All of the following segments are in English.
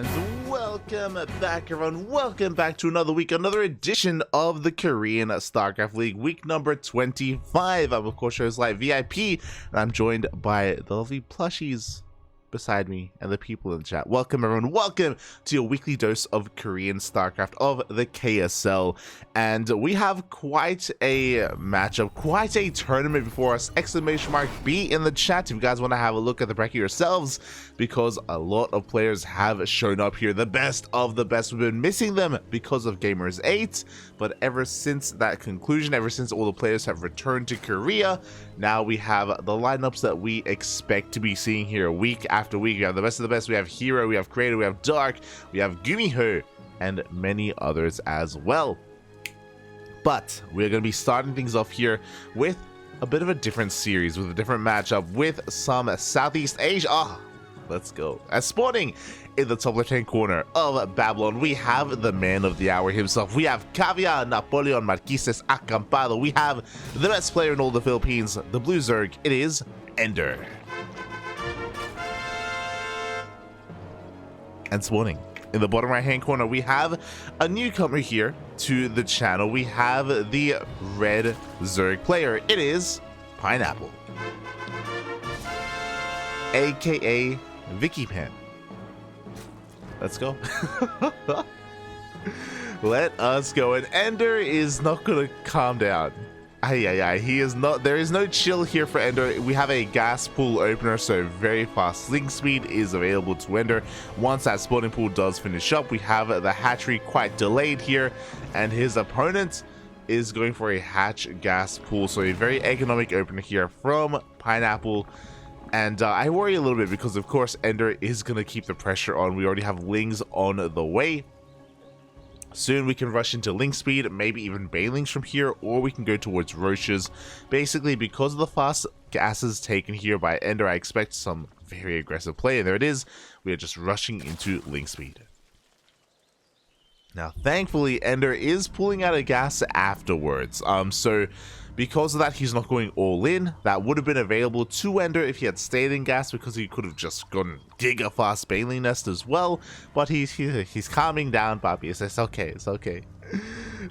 And welcome back, everyone. Welcome back to another week, another edition of the Korean Starcraft League, week number 25. I'm, of course, your host, VIP, and I'm joined by the lovely plushies beside me and the people in the chat. Welcome, everyone. Welcome to your weekly dose of Korean Starcraft of the KSL. And we have quite a matchup, quite a tournament before us. Exclamation mark B in the chat if you guys want to have a look at the bracket yourselves, because a lot of players have shown up here. The best of the best. We've been missing them because of Gamers 8, but ever since that conclusion, ever since all the players have returned to Korea, now we have the lineups that we expect to be seeing here week after week. We have the best of the best. We have Hero, we have Creator, we have Dark, we have Gumiho, and many others as well. But we're going to be starting things off here with a bit of a different series, with a different matchup, with some Southeast Asia. Let's go. As spawning in the top left-hand corner of Babylon, we have the man of the hour himself. We have Caviar Napoleon Marquises Acampado. We have the best player in all the Philippines, the Blue Zerg. It is EnDerr. And spawning in the bottom right-hand corner, we have a newcomer here to the channel. We have the red Zerg player. It is Pineapple, aka Vickypan. Let's go. Let us go. And EnDerr is not gonna calm down. He is not. There is no chill here for EnDerr. We have a gas pool opener, so very fast link speed is available to EnDerr. Once that spawning pool does finish up, we have the hatchery quite delayed here, and his opponent is going for a hatch gas pool, so a very economic opener here from Pineapple. And I worry a little bit because, of course, EnDerr is going to keep the pressure on. We already have Lings on the way. Soon we can rush into Link Speed, maybe even Bailings from here, or we can go towards Roaches. Basically, because of the fast gases taken here by EnDerr, I expect some very aggressive play. And there it is. We are just rushing into Link Speed. Now, thankfully, EnDerr is pulling out a gas afterwards. So because of that, he's not going all in. That would have been available to EnDerr if he had stayed in gas, because he could have just gone giga fast Bailey Nest as well. But he's calming down, Papi. It's okay. It's okay.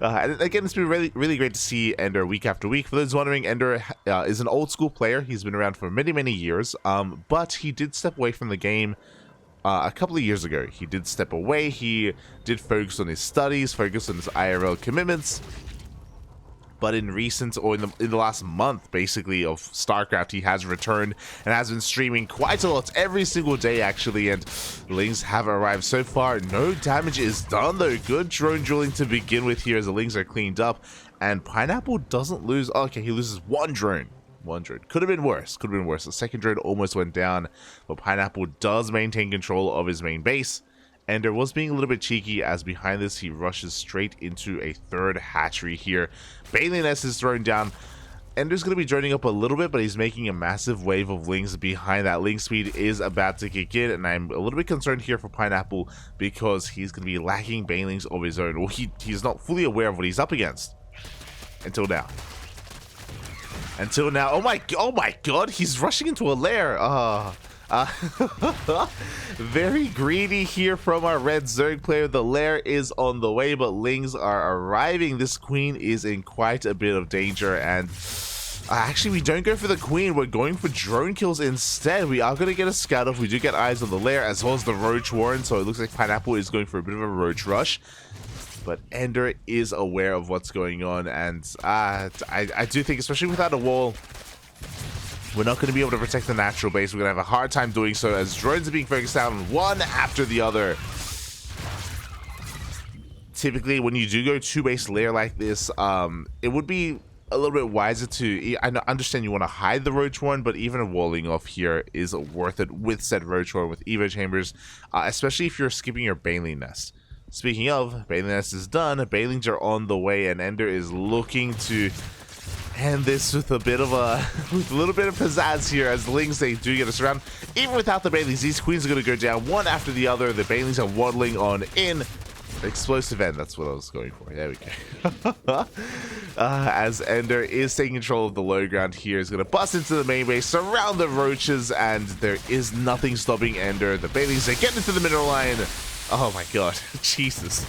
And again, it's been really great to see EnDerr week after week. For those wondering, EnDerr is an old school player. He's been around for many years. But he did step away from the game a couple of years ago. He did step away. He did focus on his studies, focus on his IRL commitments. But in recent, or in the last month, basically, of StarCraft, he has returned and has been streaming quite a lot, every single day, actually. And Lings have arrived so far. No damage is done, though. Good drone drilling to begin with here as the Lings are cleaned up. And Pineapple doesn't lose. Okay, he loses one drone. One drone. Could have been worse. Could have been worse. The second drone almost went down. But Pineapple does maintain control of his main base. EnDerr was being a little bit cheeky, as behind this he rushes straight into a third hatchery here. Bailey Nest is thrown down. EnDerr's going to be droning up a little bit, but he's making a massive wave of Lings behind that. Link speed is about to kick in, and I'm a little bit concerned here for Pineapple, because he's going to be lacking Bailings of his own. Well, he's not fully aware of what he's up against until now. Oh my god, he's rushing into a lair. Very greedy here from our red Zerg player. The lair is on the way, but Lings are arriving. This queen is in quite a bit of danger, and actually we don't go for the queen. We're going for drone kills instead. We are going to get a scout off. We do get eyes on the lair as well as the Roach Warren, so it looks like Pineapple is going for a bit of a Roach rush. But EnDerr is aware of what's going on, and I do think, especially without a wall, we're not going to be able to protect the natural base. We're going to have a hard time doing so, as drones are being focused down one after the other. Typically, when you do go two-base lair like this, it would be a little bit wiser to... I understand you want to hide the Roach one, but even a walling off here is worth it with said Roach one, with Evo Chambers, especially if you're skipping your Bailey Nest. Speaking of, Bailey Nest is done, Bailings are on the way, and EnDerr is looking to end this with a little bit of pizzazz here, as the Lings, they do get us around. Even without the Bailings, these queens are going to go down one after the other. The Bailings are waddling on in. Explosive end, that's what I was going for. There we go. As EnDerr is taking control of the low ground here, is going to bust into the main base, surround the Roaches, and there is nothing stopping EnDerr. The Bailings, they get into the middle line. Oh my god, Jesus.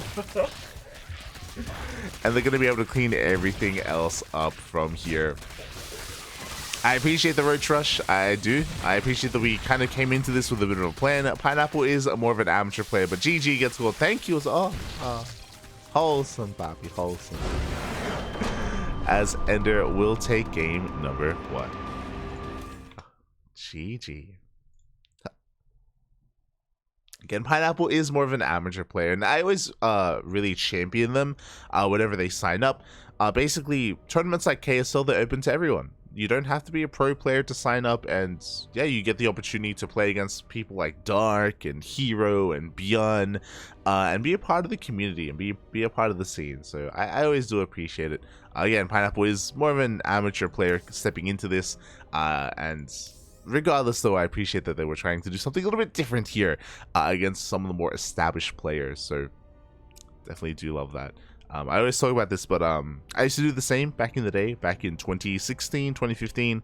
And they're going to be able to clean everything else up from here. I appreciate the roach rush, I do. I appreciate that we kind of came into this with a bit of a plan. Pineapple is more of an amateur player, but GG gets gold. Thank you. Oh, wholesome, Bobby, wholesome. As EnDerr will take game number 1. GG. Again, Pineapple is more of an amateur player, and I always really champion them whenever they sign up. Basically, tournaments like KSL, they're open to everyone. You don't have to be a pro player to sign up, and yeah, you get the opportunity to play against people like Dark and Hero and Beyond, and be a part of the community and be a part of the scene. So I always do appreciate it. Again, Pineapple is more of an amateur player stepping into this, and regardless, though, I appreciate that they were trying to do something a little bit different here against some of the more established players. So definitely do love that. I always talk about this, but I used to do the same back in the day, back in 2016, 2015,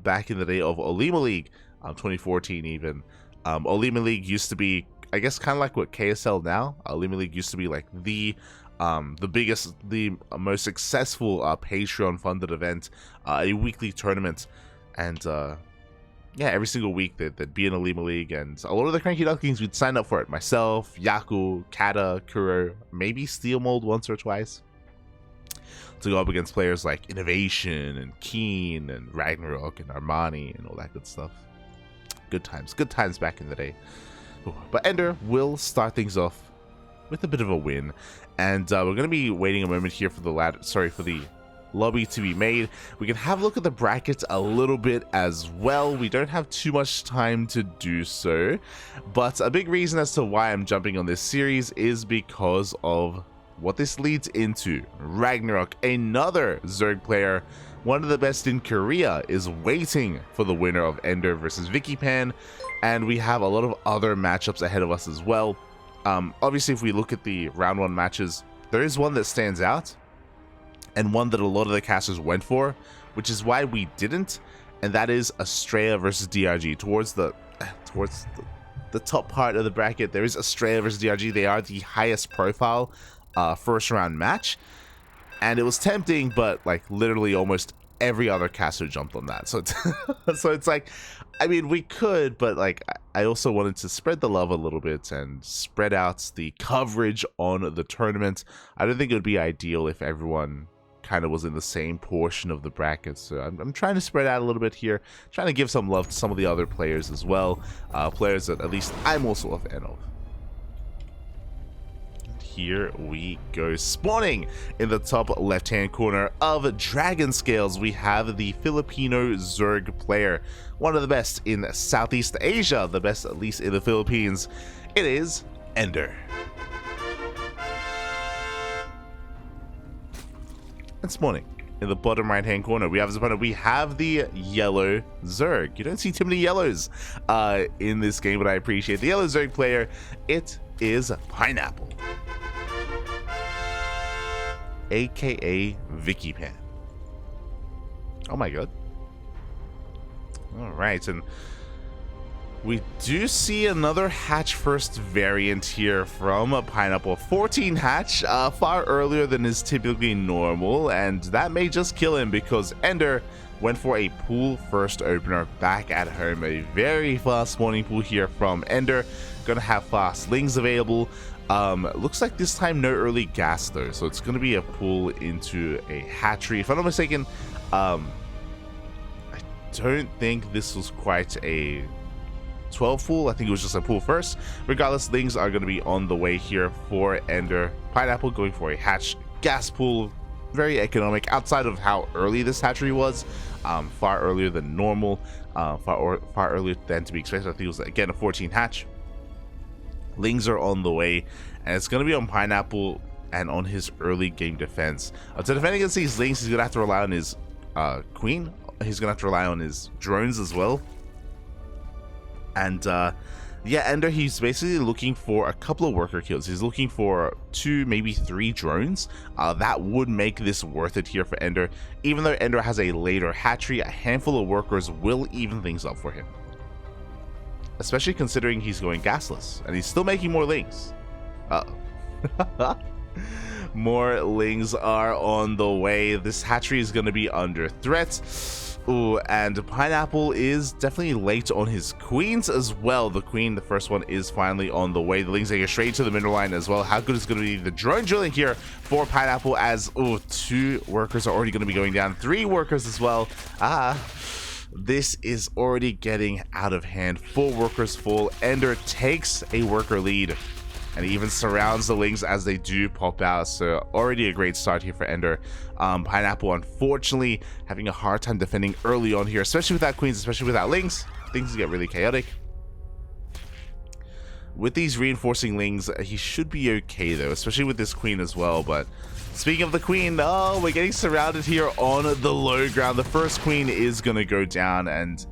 back in the day of Olima League, 2014 even. Olima League used to be, I guess, kind of like what KSL now. Olima League used to be like the biggest, the most successful Patreon-funded event, a weekly tournament, and yeah, every single week there'd be an Olima League, and a lot of the CranKy Ducklings would sign up for it. Myself, Yaku, Kata, Kuro, maybe Steel Mold once or twice, to go up against players like Innovation and Keen and Ragnarok and Armani and all that good stuff. Good times back in the day. Ooh, but EnDerr will start things off with a bit of a win, and we're going to be waiting a moment here for the lobby to be made. We can have a look at the brackets a little bit as well. We don't have too much time to do so, but a big reason as to why I'm jumping on this series is because of what this leads into. Ragnarok, another Zerg player, one of the best in Korea, is waiting for the winner of EnDerr versus Vickypan, and we have a lot of other matchups ahead of us as well. Obviously, if we look at the round 1 matches, there is one that stands out, and one that a lot of the casters went for, which is why we didn't, and that is Australia versus DRG. Towards the top part of the bracket, there is Australia versus DRG. They are the highest profile first round match, and it was tempting, but like literally almost every other caster jumped on that. So it's like, I mean, we could, but like I also wanted to spread the love a little bit and spread out the coverage on the tournament. I don't think it would be ideal if everyone kind of was in the same portion of the bracket, so I'm trying to spread out a little bit here, trying to give some love to some of the other players as well, players that at least I'm also a fan of. And here we go. Spawning in the top left hand corner of Dragon Scales, we have the Filipino Zerg player, one of the best in Southeast Asia, the best at least in the Philippines. It is EnDerr. And spawning in the bottom right hand corner, we have his opponent. We have the yellow Zerg. You don't see too many yellows in this game, but I appreciate the yellow Zerg player. It is Pineapple, aka Vickypan. Oh my god. All right, and we do see another hatch first variant here from a Pineapple. 14 hatch, far earlier than is typically normal, and that may just kill him because EnDerr went for a pool first opener back at home. A very fast spawning pool here from EnDerr. Gonna have fast lings available. Looks like this time no early gas though, so it's gonna be a pool into a hatchery. If I'm not mistaken, I don't think this was quite a 12 pool. I think it was just a pool first. Regardless, things are going to be on the way here for EnDerr. Pineapple going for a hatch gas pool, very economic outside of how early this hatchery was, far earlier than normal, far earlier than to be expected. I think it was again a 14 hatch. Lings are on the way, and it's going to be on Pineapple and on his early game defense. To defend against these lings, he's going to have to rely on his queen. He's going to have to rely on his drones as well. And yeah, EnDerr, he's basically looking for a couple of worker kills. He's looking for 2, maybe 3 drones. That would make this worth it here for EnDerr. Even though EnDerr has a later hatchery, a handful of workers will even things up for him. especially considering he's going gasless and he's still making more lings. Uh-oh. More lings are on the way. This hatchery is going to be under threat. Ooh, and Pineapple is definitely late on his queens as well. The queen, the first one, is finally on the way. The lings are straight to the middle line as well. How good is going to be the drone drilling here for Pineapple, as 2 workers are already going to be going down. 3 workers as well. This is already getting out of hand. 4 workers full. EnDerr takes a worker lead, and he even surrounds the lings as they do pop out. So already a great start here for EnDerr. Pineapple, unfortunately, having a hard time defending early on here, especially without queens, especially without lings. Things get really chaotic. With these reinforcing lings, he should be okay though, especially with this queen as well. But speaking of the queen, we're getting surrounded here on the low ground. The first queen is gonna go down, and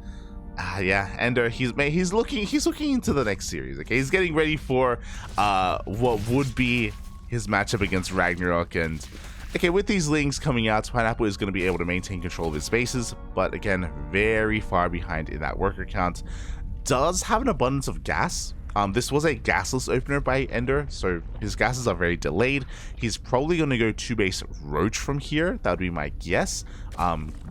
yeah, EnDerr, he's looking into the next series. Okay, he's getting ready for what would be his matchup against Ragnarok. And okay, with these lings coming out, Pineapple is going to be able to maintain control of his spaces, but again, very far behind in that worker count. Does have an abundance of gas. This was a gasless opener by EnDerr, so his gases are very delayed. He's probably going to go 2-base Roach from here. That would be my guess.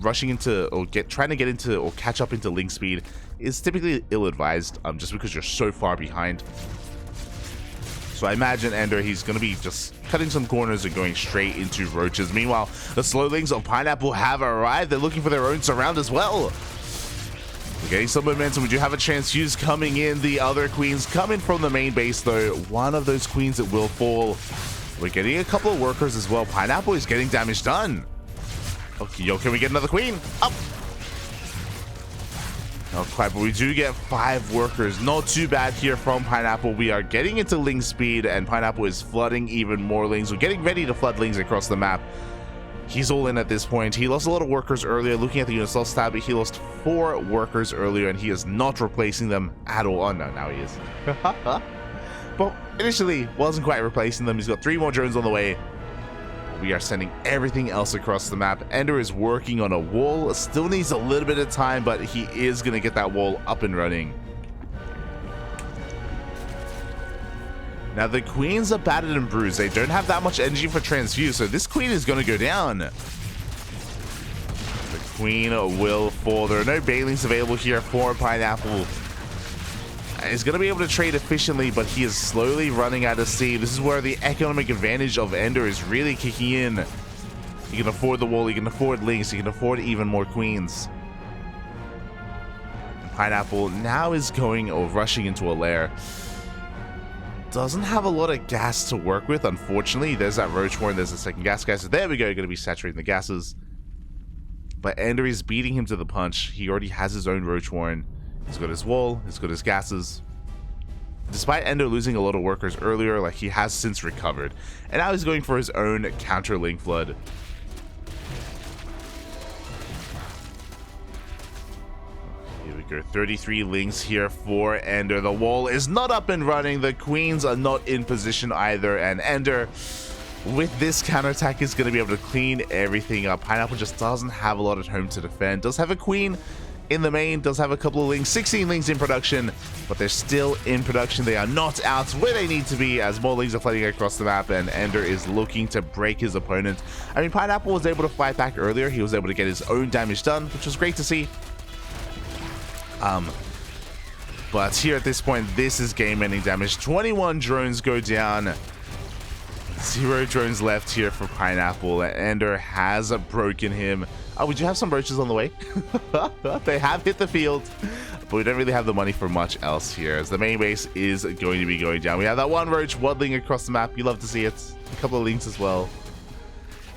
Rushing into or trying to get into or catch up into link speed is typically ill-advised, just because you're so far behind. So I imagine EnDerr, he's going to be just cutting some corners and going straight into Roaches. Meanwhile, the slow lings of Pineapple have arrived. They're looking for their own surround as well. We're getting some momentum. We do have a transfuse coming in. The other queens coming from the main base, though. One of those queens that will fall. We're getting a couple of workers as well. Pineapple is getting damage done. Okay, yo, can we get another queen? Up. Not quite, but we do get 5 workers. Not too bad here from Pineapple. We are getting into ling speed, and Pineapple is flooding even more lings. We're getting ready to flood lings across the map. He's all in at this point. He lost a lot of workers earlier. Looking at the units lost stat, he lost 4 workers earlier, and he is not replacing them at all. Oh no, now he is. But initially wasn't quite replacing them. He's got 3 more drones on the way. We are sending everything else across the map. EnDerr is working on a wall. Still needs a little bit of time, but he is going to get that wall up and running. Now, the queens are battered and bruised. They don't have that much energy for transfuse, so this queen is going to go down. The queen will fall. There are no Bailings available here for Pineapple. He's going to be able to trade efficiently, but he is slowly running out of steam. This is where the economic advantage of EnDerr is really kicking in. He can afford the wall, he can afford links, he can afford even more queens. Pineapple now is going or rushing into a lair. Doesn't have a lot of gas to work with, unfortunately. There's that Roach Warren, there's the second gas guy. So there we go, going to be saturating the gases. But EnDerr is beating him to the punch. He already has his own Roach Warren. He's got his wall, he's got his gases. Despite EnDerr losing a lot of workers earlier, like, he has since recovered. And now he's going for his own counter link flood. Here we go, 33 links here for EnDerr. The wall is not up and running, the queens are not in position either, and EnDerr, with this counterattack, is going to be able to clean everything up. Pineapple just doesn't have a lot at home to defend. Does have a queen in the main, does have a couple of links, 16 links in production, but they're still in production. They are not out where they need to be, as more links are flooding across the map, and EnDerr is looking to break his opponent. I mean, Pineapple was able to fight back earlier. He was able to get his own damage done, which was great to see. But here at this point, this is game-ending damage. 21 drones go down. 0 drones left here for Pineapple. EnDerr has broken him. Oh, we do have some roaches on the way. They have hit the field, but we don't really have the money for much else here, as the main base is going to be going down. We have that one roach waddling across the map. You love to see it. A couple of links as well.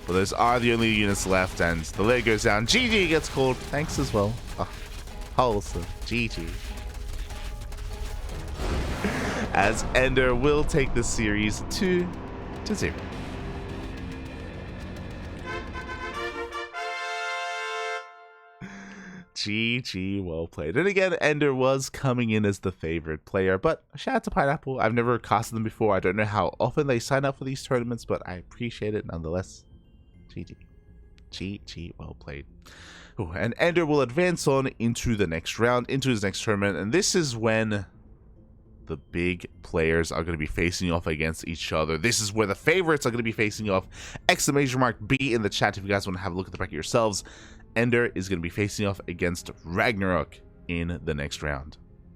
But those are the only units left, and the layer goes down. GG gets called. Thanks as well. Oh, wholesome. GG. As EnDerr will take this series 2-0. GG, well played. And again, EnDerr was coming in as the favorite player, but shout out to Pineapple. I've never casted them before. I don't know how often they sign up for these tournaments, but I appreciate it nonetheless. GG. GG, well played. Oh, and EnDerr will advance on into the next round, into his next tournament, and this is when the big players are going to be facing off against each other. This is where the favorites are going to be facing off. !B in the chat if you guys want to have a look at the bracket yourselves. EnDerr is going to be facing off against Ragnarok in the next round.